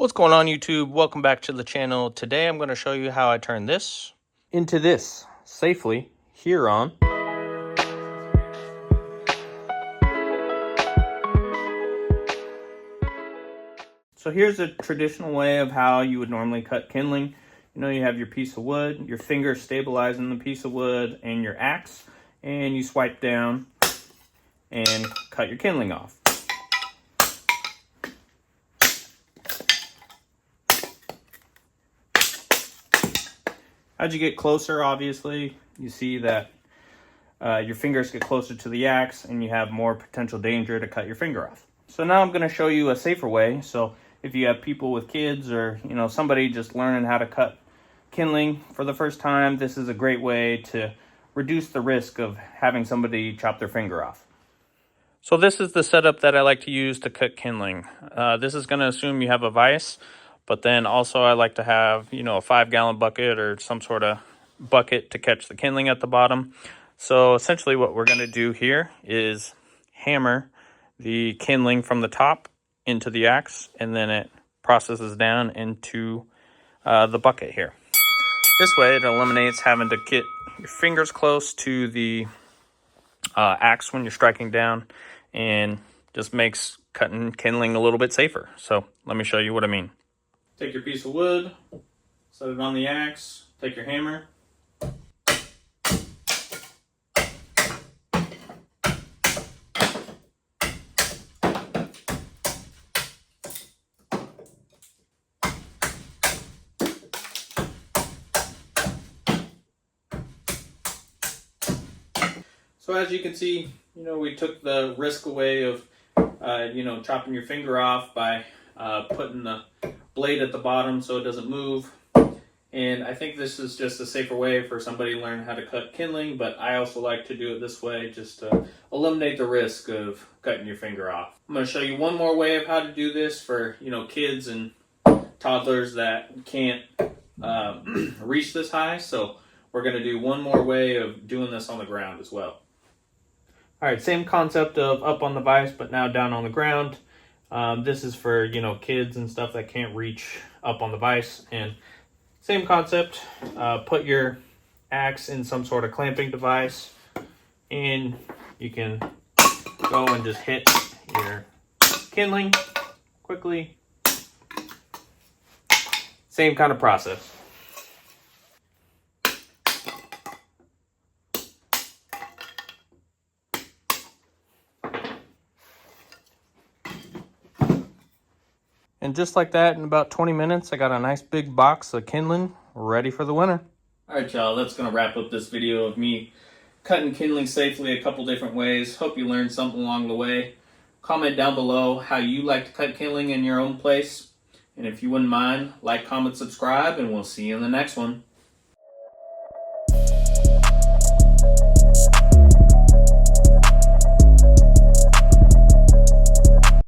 What's going on, YouTube? Welcome back to the channel. Today I'm going to show you how I turn this into this safely here on. So here's a traditional way of how you would normally cut kindling. You have your piece of wood, your finger stabilizing the piece of wood, and your axe, and you swipe down and cut your kindling off. As you get closer, obviously, you see that your fingers get closer to the axe and you have more potential danger to cut your finger off. So now I'm going to show you a safer way. So if you have people with kids or somebody just learning how to cut kindling for the first time, this is a great way to reduce the risk of having somebody chop their finger off. So this is the setup that I like to use to cut kindling. This is going to assume you have a vise. But then also I like to have, a 5-gallon bucket or some sort of bucket to catch the kindling at the bottom. So essentially what we're going to do here is hammer the kindling from the top into the axe, and then it processes down into the bucket here. This way it eliminates having to get your fingers close to the axe when you're striking down, and just makes cutting kindling a little bit safer. So let me show you what I mean. Take your piece of wood, set it on the axe, take your hammer. So as you can see, we took the risk away of, chopping your finger off by putting the blade at the bottom so it doesn't move. And I think this is just a safer way for somebody to learn how to cut kindling, but I also like to do it this way just to eliminate the risk of cutting your finger off. I'm going to show you one more way of how to do this for kids and toddlers that can't reach this high. So we're going to do one more way of doing this on the ground as well. All right, same concept of up on the vise, but now down on the ground. This is for, kids and stuff that can't reach up on the vise. And same concept, put your axe in some sort of clamping device, and you can go and just hit your kindling quickly. Same kind of process. And just like that, in about 20 minutes, I got a nice big box of kindling ready for the winter. All right, y'all, that's going to wrap up this video of me cutting kindling safely a couple different ways. Hope you learned something along the way. Comment down below how you like to cut kindling in your own place. And if you wouldn't mind, like, comment, subscribe, and we'll see you in the next one.